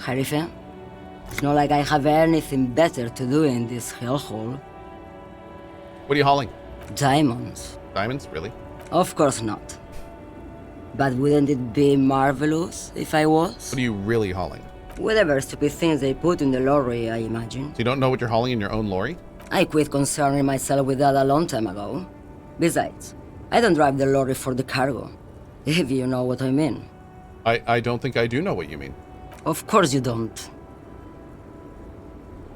Harife? It's not like I have anything better to do in this hellhole. What are you hauling? Diamonds. Diamonds? Really? Of course not. But wouldn't it be marvelous if I was? What are you really hauling? Whatever stupid things they put in the lorry, I imagine. So you don't know what you're hauling in your own lorry? I quit concerning myself with that a long time ago. Besides, I don't drive the lorry for the cargo, if you know what I mean. I don't think I do know what you mean. Of course you don't.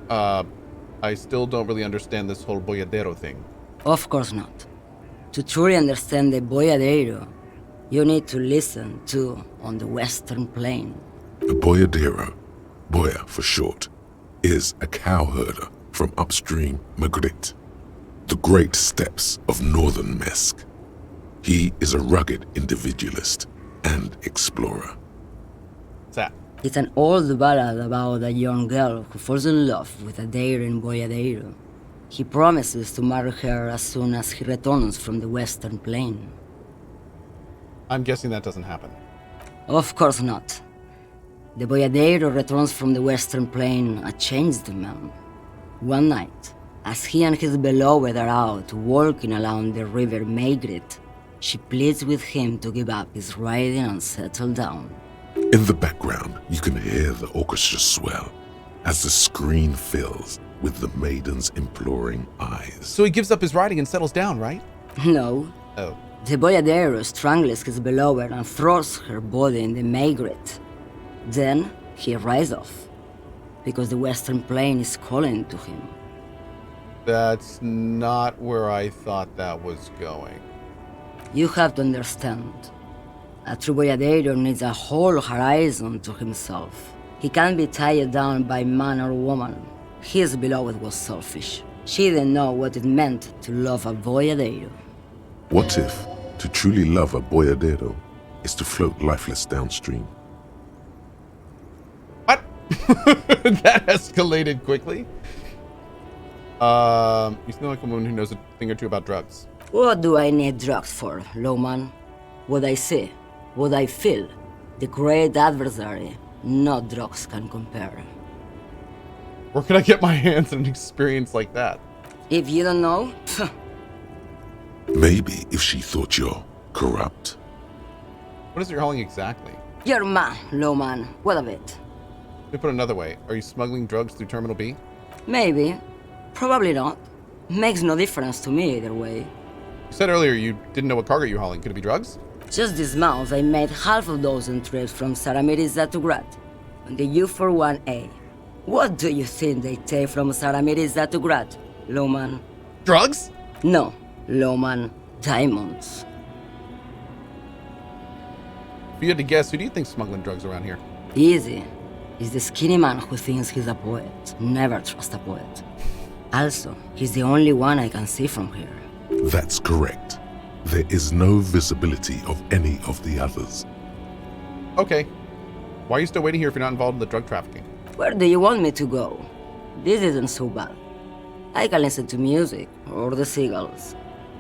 I still don't really understand this whole boyadeiro thing. Of course not. To truly understand the boyadeiro, you need to listen to on the Western Plain. The boyadeiro, boya for short, is a cowherder from upstream Magritte, the great steppes of northern Mesk. He is a rugged individualist and explorer. What's that? It's an old ballad about a young girl who falls in love with a daring boyadeiro. He promises to marry her as soon as he returns from the Western Plain. I'm guessing that doesn't happen. Of course not. The boyadeiro returns from the Western Plain a changed man. One night, as he and his beloved are out walking along the river Maigret, she pleads with him to give up his riding and settle down. In the background, you can hear the orchestra swell as the screen fills with the maiden's imploring eyes. So he gives up his riding and settles down, right? No. Oh. The boyadeiro strangles his beloved and throws her body in the Maigret. Then he rides off, because the Western Plain is calling to him. That's not where I thought that was going. You have to understand. A true boyadeiro needs a whole horizon to himself. He can't be tied down by man or woman. His beloved was selfish. She didn't know what it meant to love a boyadeiro. What if to truly love a boyadeiro is to float lifeless downstream? What? That escalated quickly. You seem like a woman who knows a thing or two about drugs. What do I need drugs for, lowman? What I see, what I feel, the great adversary, no drugs can compare. Where can I get my hands on an experience like that? If you don't know, Maybe if she thought you're corrupt. What is it you're hauling exactly? you're man, lowman, what of it? Let me put it another way. Are you smuggling drugs through Terminal B? Maybe, probably not. Makes no difference to me either way. You said earlier you didn't know what cargo you were hauling. Could it be drugs? Just this month, I made half a dozen trips from Saramiris to Grad on the U41A. What do you think they take from Saramiris to Grad, lowman? Drugs? No, lowman, diamonds. If you had to guess, who do you think's smuggling drugs around here? Easy. It's the skinny man who thinks he's a poet. Never trust a poet. Also, he's the only one I can see from here. That's correct. There is no visibility of any of the others. Okay. Why are you still waiting here if you're not involved in the drug trafficking? Where do you want me to go? This isn't so bad. I can listen to music, or the seagulls.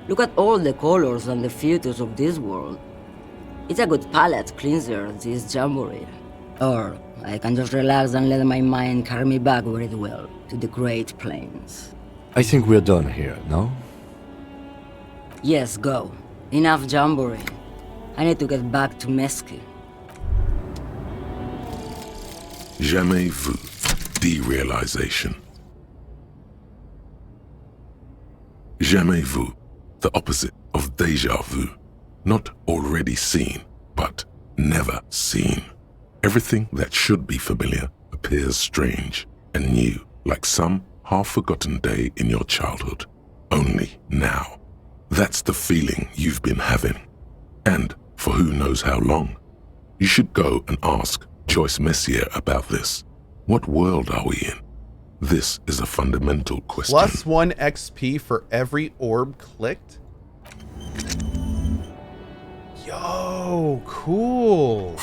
Look at all the colors and the futures of this world. It's a good palate cleanser, this jamboree. Or I can just relax and let my mind carry me back where it will, to the Great Plains. I think we're done here, no? Yes, go. Enough jamboree. I need to get back to Mesky. Jamais vu. Derealization. Jamais vu. The opposite of déjà vu. Not already seen, but never seen. Everything that should be familiar appears strange and new, like some half-forgotten day in your childhood. Only now. That's the feeling you've been having. And for who knows how long. You should go and ask Joyce Messier about this. What world are we in? This is a fundamental question. +1 XP for every orb clicked? Yo, cool.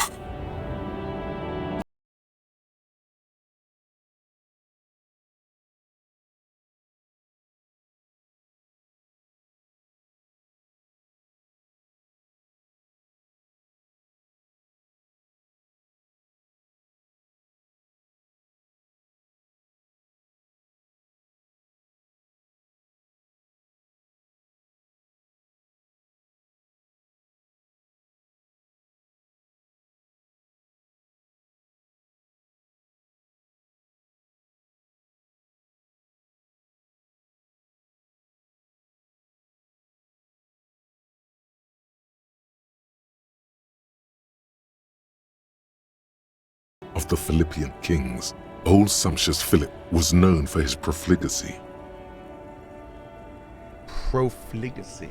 of the Philippian kings, old sumptuous Philip was known for his profligacy. Profligacy.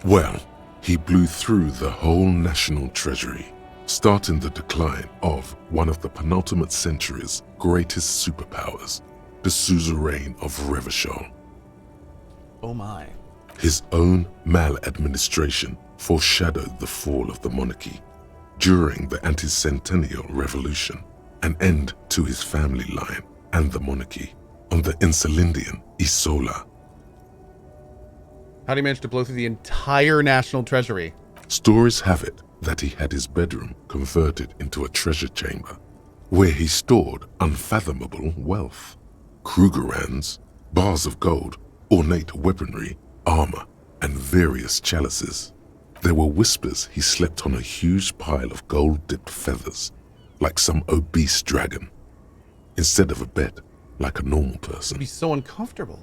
Well, he blew through the whole national treasury, starting the decline of one of the penultimate century's greatest superpowers, the suzerain of Revachol. Oh my. His own maladministration foreshadowed the fall of the monarchy during the anti-centennial revolution, an end to his family line and the monarchy on the Insulindian Isola. How did he manage to blow through the entire national treasury? Stories have it that he had his bedroom converted into a treasure chamber, where he stored unfathomable wealth. Krugerrands, bars of gold, ornate weaponry, armor, and various chalices. There were whispers he slept on a huge pile of gold-dipped feathers, like some obese dragon, instead of a bed like a normal person. It'd be so uncomfortable.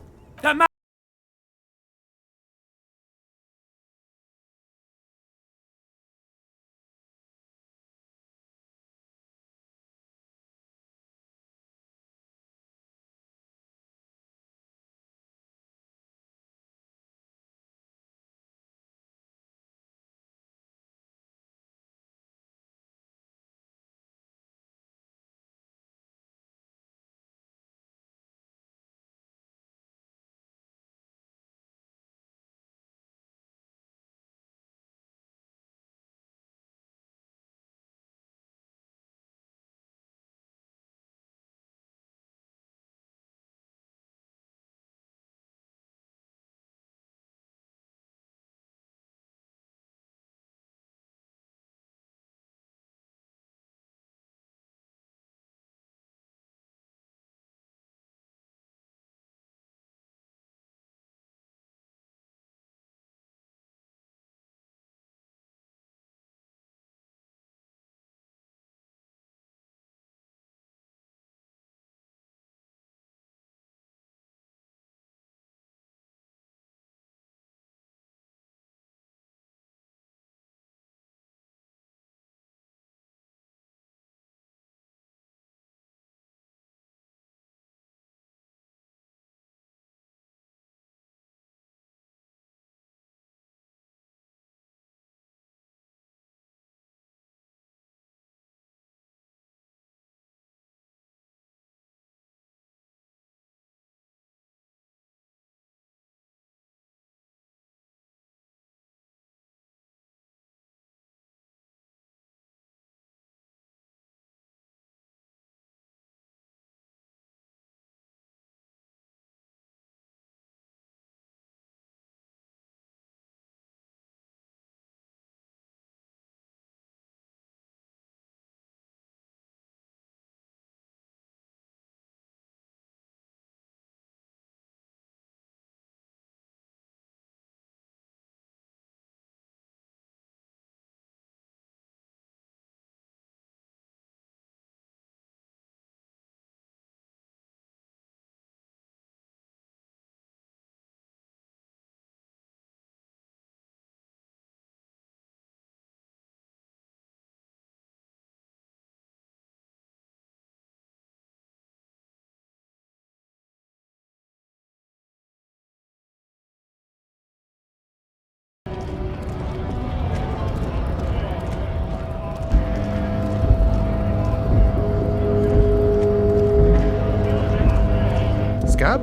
Scab?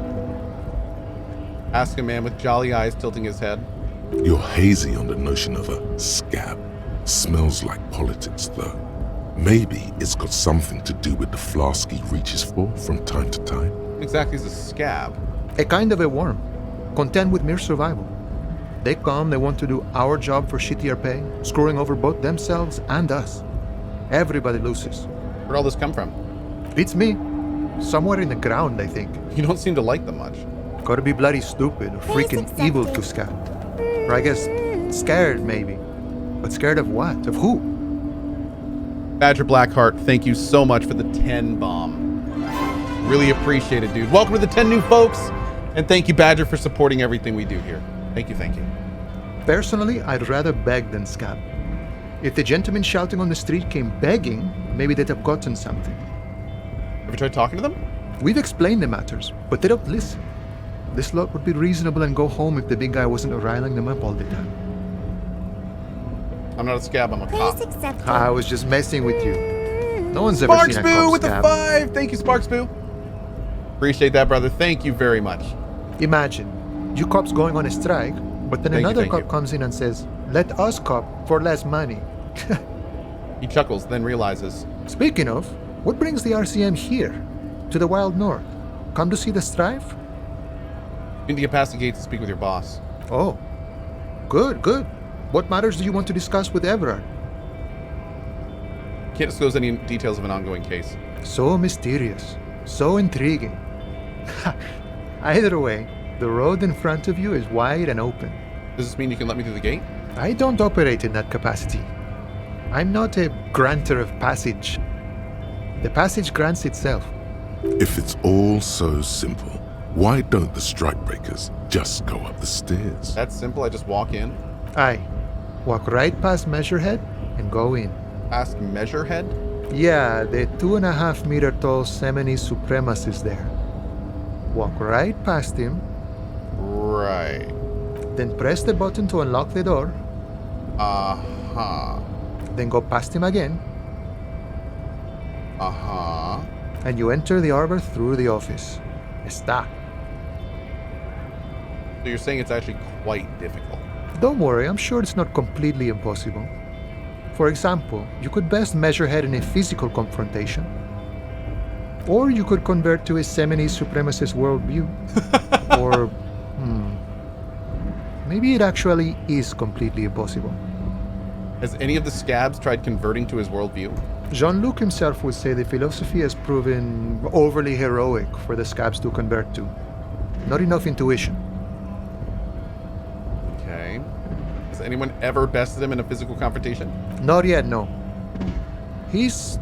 Ask a man with jolly eyes tilting his head. You're hazy on the notion of a scab. Smells like politics, though. Maybe it's got something to do with the flask he reaches for from time to time. Exactly as a scab. A kind of a worm, content with mere survival. They come, they want to do our job for shittier pay, screwing over both themselves and us. Everybody loses. Where'd all this come from? Beats me. Somewhere in the ground, I think. You don't seem to like them much. Gotta be bloody stupid or freaking evil to Scab. Or I guess scared, maybe. But scared of what? Of who? Badger Blackheart, thank you so much for the 10 bomb. Really appreciate it, dude. Welcome to the 10 new folks. And thank you, Badger, for supporting everything we do here. Thank you, thank you. Personally, I'd rather beg than scab. If the gentleman shouting on the street came begging, maybe they'd have gotten something. you tried talking to them? We've explained the matters, but they don't listen. This lot would be reasonable and go home if the big guy wasn't riling them up all the time. I'm not a scab, I'm a cop. Please accept I was just messing with you. No one's ever Sparks seen a Boo cop with the scab. 5! Thank you, Sparks Boo. Appreciate that, brother. Thank you very much. Imagine, you cops going on a strike, but then Thank you, another thank cop you. comes in and says, let us cop for less money. He chuckles, then realizes. Speaking of, what brings the RCM here, to the Wild North? Come to see the strife? You need to get past the gate to speak with your boss. Oh, good, good. What matters do you want to discuss with Everard? Can't disclose any details of an ongoing case. So mysterious, so intriguing. Either way, the road in front of you is wide and open. Does this mean you can let me through the gate? I don't operate in that capacity. I'm not a granter of passage. The passage grants itself. If it's all so simple, why don't the strikebreakers just go up the stairs? That's simple, I just walk in. Aye. Walk right past Measurehead and go in. Past Measurehead? Yeah, the 2.5 meter tall Semini supremacist there. Walk right past him, Right. then press the button to unlock the door, Uh-huh. then go past him again, Uh-huh. and you enter the arbor through the office. Está. So you're saying it's actually quite difficult. Don't worry, I'm sure it's not completely impossible. For example, you could best Measurehead in a physical confrontation. Or you could convert to a Semini supremacist worldview. Or, maybe it actually is completely impossible. Has any of the scabs tried converting to his worldview? Jean-Luc himself would say the philosophy has proven overly heroic for the scabs to convert to. Not enough intuition. Okay. Has anyone ever bested him in a physical confrontation? Not yet, no. He's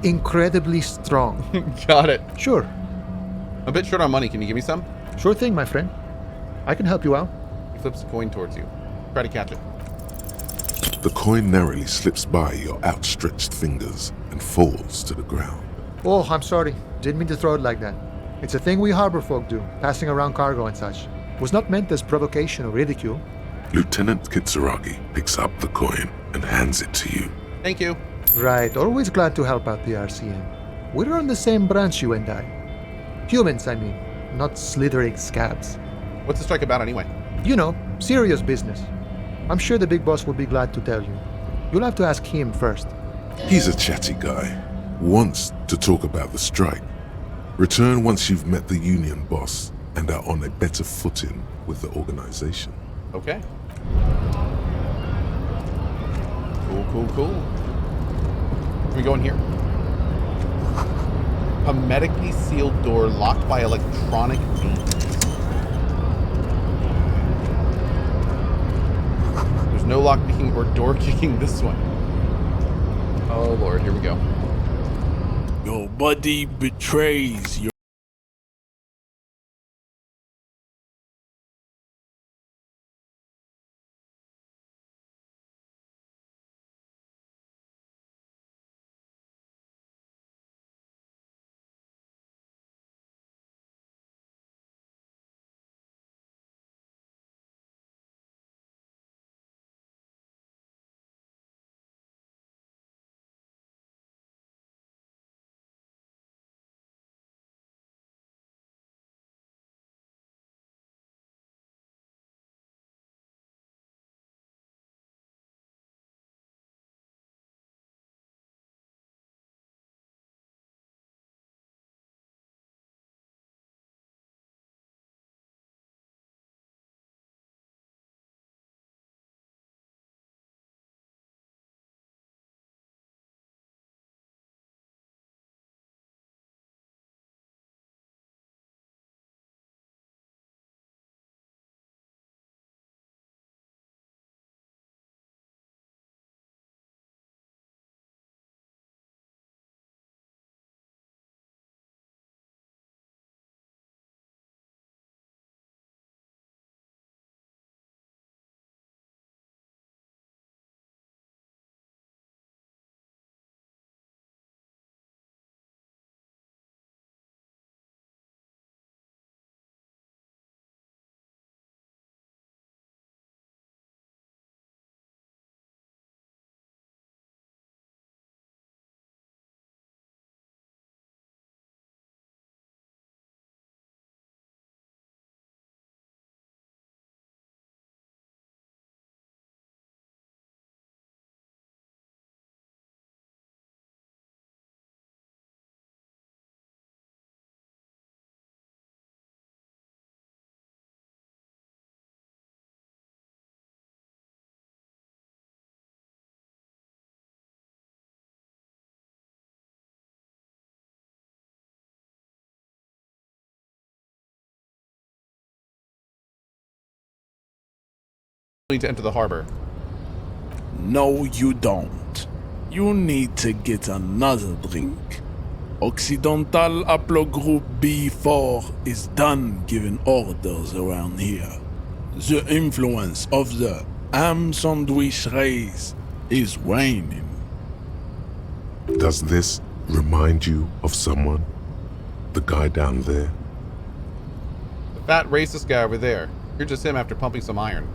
incredibly strong. Got it. Sure, I'm a bit short on money. Can you give me some? sure thing, my friend. I can help you out. He flips a coin towards you. Try to catch it. The coin narrowly slips by your outstretched fingers and falls to the ground. Oh, I'm sorry. Didn't mean to throw it like that. It's a thing we harbor folk do, passing around cargo and such. Was not meant as provocation or ridicule. Lieutenant Kitsuragi picks up the coin and hands it to you. Thank you. Right, always glad to help out the RCM. We're on the same branch, you and I. Humans, I mean, not slithering scabs. What's the strike about anyway? You know, serious business. I'm sure the big boss will be glad to tell you. You'll have to ask him first. He's a chatty guy. Wants to talk about the strike. Return once you've met the union boss and are on a better footing with the organization. Okay. Cool, cool, cool. Can we go in here? Hermetically sealed door locked by electronic means. There's no lock picking or door kicking this one. Oh lord, here we go. Your buddy betrays your to enter the harbor. No, you don't. You need to get another drink. Occidental Haplogroup B4 is done giving orders around here. The influence of the ham sandwich race is waning. Does this remind you of someone? The guy down there? The fat racist guy over there. You're just him after pumping some iron.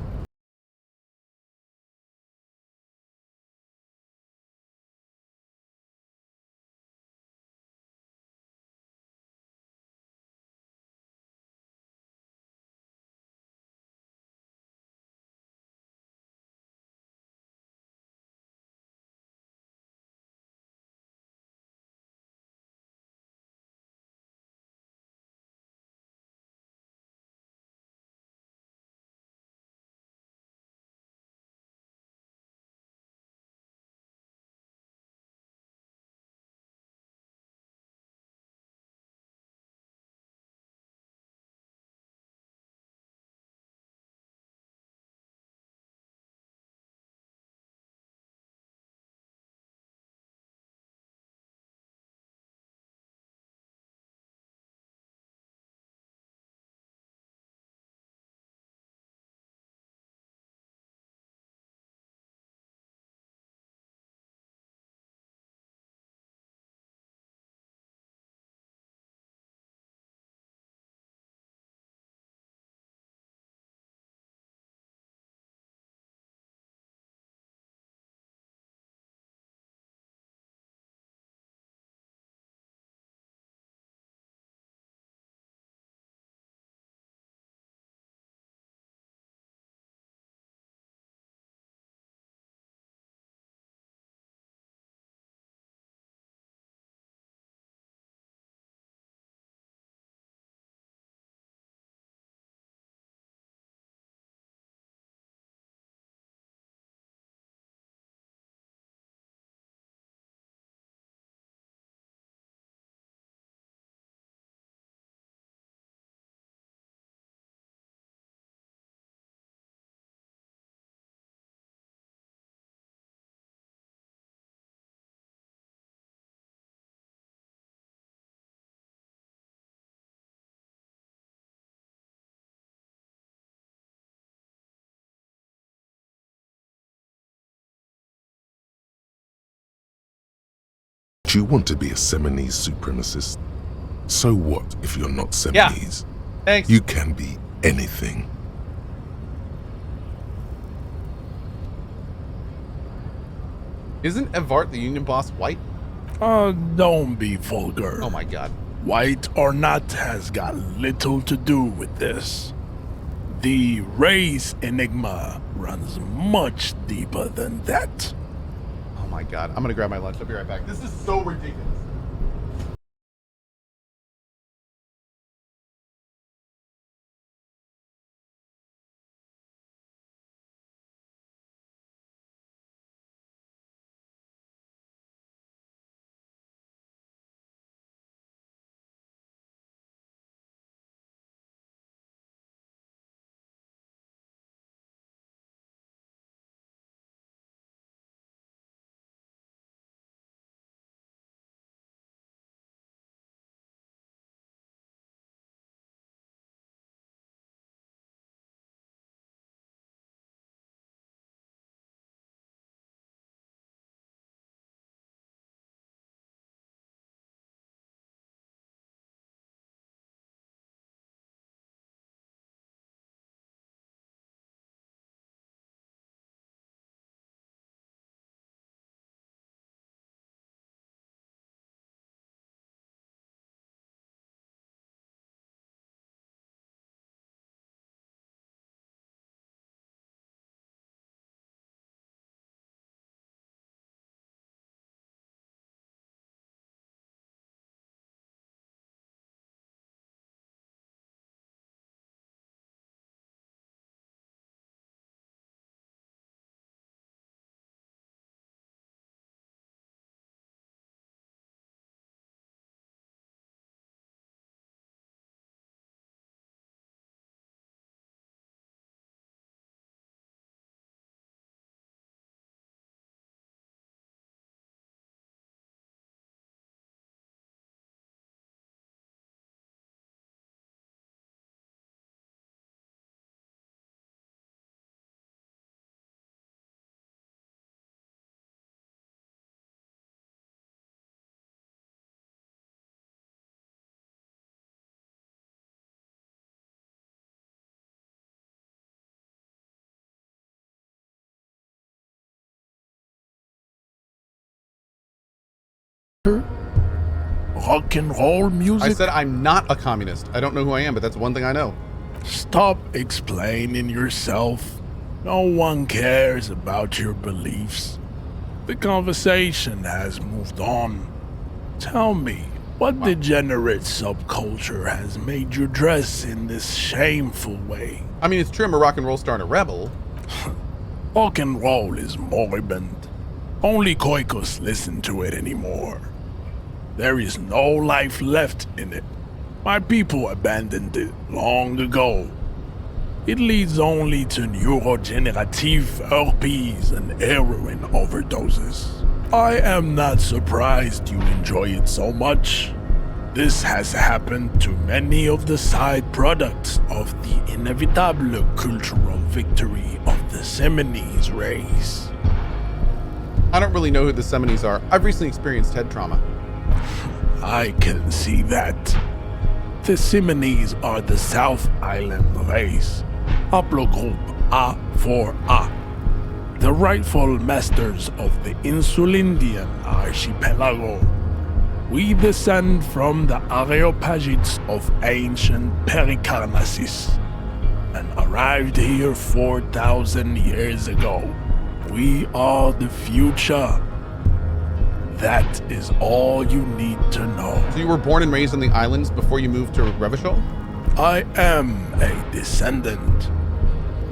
Do you want to be a Seminese supremacist? So what if you're not Yeah. Seminese? Thanks. You can be anything. Isn't Evart, the union boss, white? Don't be vulgar. Oh my god. White or not has got little to do with this. The race enigma runs much deeper than that. Oh my god. I'm gonna grab my lunch. I'll be right back. This is so ridiculous. Rock and roll music? I said I'm not a communist. I don't know who I am, but that's one thing I know. Stop explaining yourself. No one cares about your beliefs. The conversation has moved on. Tell me, what degenerate subculture has made you dress in this shameful way? I mean, it's true I'm a rock and roll star and a rebel. Rock and roll is moribund. Only Cohh's listen to it anymore. There is no life left in it. My people abandoned it long ago. It leads only to neurodegenerative herpes and heroin overdoses. I am not surprised you enjoy it so much. This has happened to many of the side products of the inevitable cultural victory of the Semines race. I don't really know who the Semines are. I've recently experienced head trauma. I can see that. The Semines are the South Island race, haplogroup A4A, the rightful masters of the Insulindian archipelago. We descend from the Areopagites of ancient Pericarnassus and arrived here 4,000 years ago. We are the future. That is all you need to know. So you were born and raised on the islands before you moved to Revachol? I am a descendant.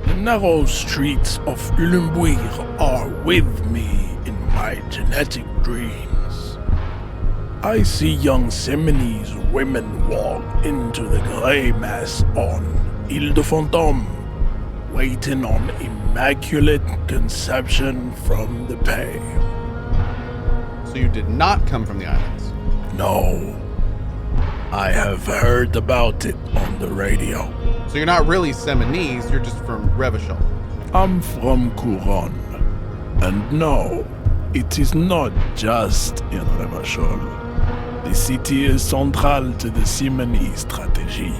The narrow streets of Ulumbuir are with me in my genetic dreams. I see young Semines women walk into the grey mass on Ile de Fantôme, waiting on immaculate conception from the pale. So you did not come from the islands? No. I have heard about it on the radio. So you're not really Seminese, you're just from Revachol. I'm from Couronne. And no, it is not just in Revachol. The city is central to the Semini strategy.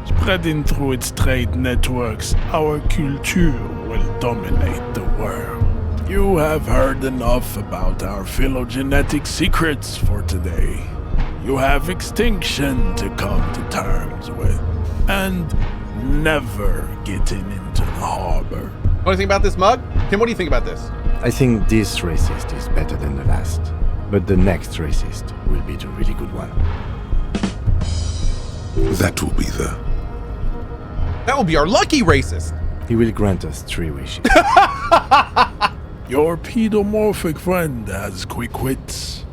Spreading through its trade networks, our culture will dominate the world. You have heard enough about our phylogenetic secrets for today. You have extinction to come to terms with, and never getting into the harbor. What do you think about this mug? Tim, what do you think about this? I think this racist is better than the last, but the next racist will be the really good one. That will be That will be our lucky racist! He will grant us 3 wishes. Your pedomorphic friend has quick wits,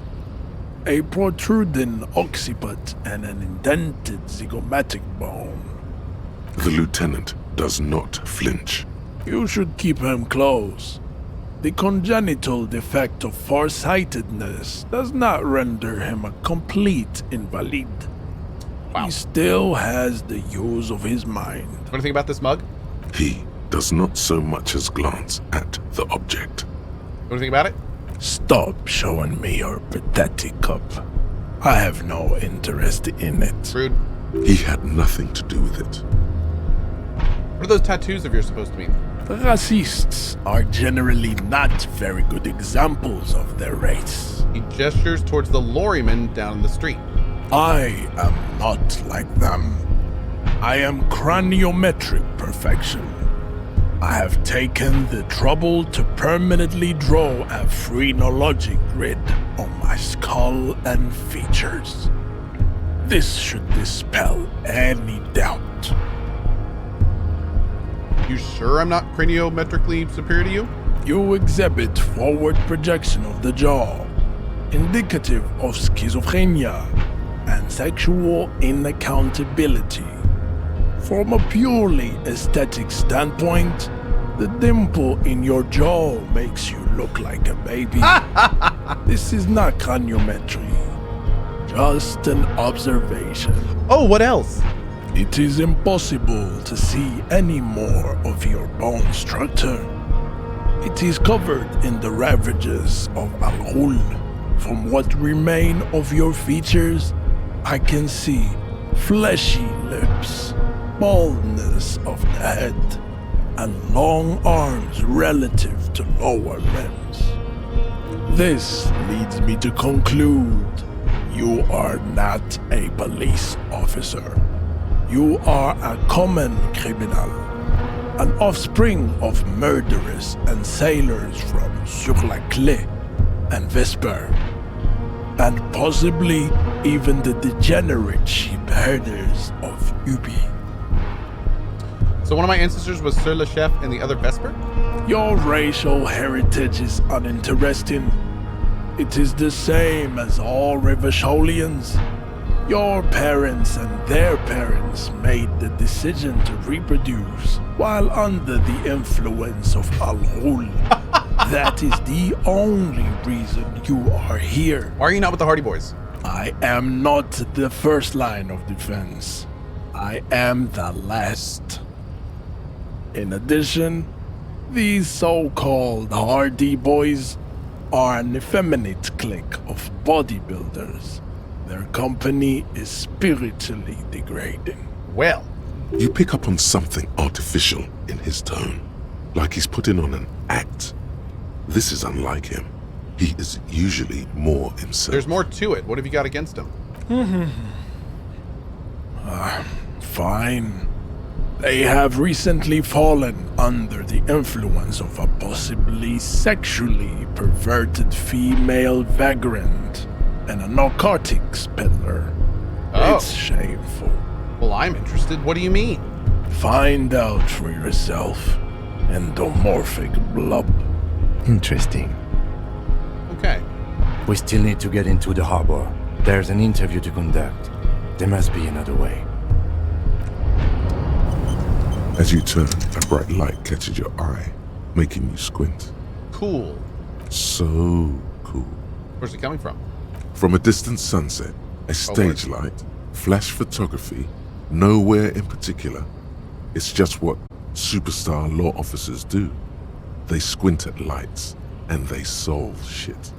a protruding occiput, and an indented zygomatic bone. the lieutenant does not flinch. You should keep him close. The congenital defect of farsightedness does not render him a complete invalid. Wow. He still has the use of his mind. What do you think about this mug? He does not so much as glance at the object. What do you think about it? Stop showing me your pathetic cup. I have no interest in it. Rude. He had nothing to do with it. What are those tattoos of yours supposed to mean? Racists are generally not very good examples of their race. He gestures towards the lorryman down the street. I am not like them. I am craniometric perfection. I have taken the trouble to permanently draw a phrenologic grid on my skull and features. This should dispel any doubt. You sure I'm not craniometrically superior to you? You exhibit forward projection of the jaw, indicative of schizophrenia and sexual inaccountability. From a purely aesthetic standpoint, the dimple in your jaw makes you look like a baby. This is not craniometry, just an observation. Oh, what else? It is impossible to see any more of your bone structure. It is covered in the ravages of Al-Ghul. From what remain of your features, I can see fleshy lips, baldness of the head, and long arms relative to lower limbs. This leads me to conclude you are not a police officer. You are a common criminal, an offspring of murderers and sailors from Sur-la-Clé and Vesper, and possibly even the degenerate sheep herders of Ubi. So one of my ancestors was Sir Le Chef and the other Vesper? Your racial heritage is uninteresting. It is the same as all Rivasholians. Your parents and their parents made the decision to reproduce while under the influence of Al-Ghul. That is the only reason you are here. Why are you not with the Hardy Boys? I am not the first line of defense. I am the last. In addition, these so-called Hardy Boys are an effeminate clique of bodybuilders. Their company is spiritually degrading. Well, You pick up on something artificial in his tone, like he's putting on an act. This is unlike him. He is usually more himself. there's more to it. What have you got against him? Fine. They have recently fallen under the influence of a possibly sexually perverted female vagrant and a narcotics peddler. Oh. It's shameful. Well, I'm interested. What do you mean? Find out for yourself, endomorphic blub. Interesting. Okay. We still need to get into the harbor. There's an interview to conduct. There must be another way. As you turn, a bright light catches your eye, making you squint. Cool. So cool. Where's it coming from? From a distant sunset, a stage light, flash photography, nowhere in particular. It's just what superstar law officers do. They squint at lights, and they solve shit.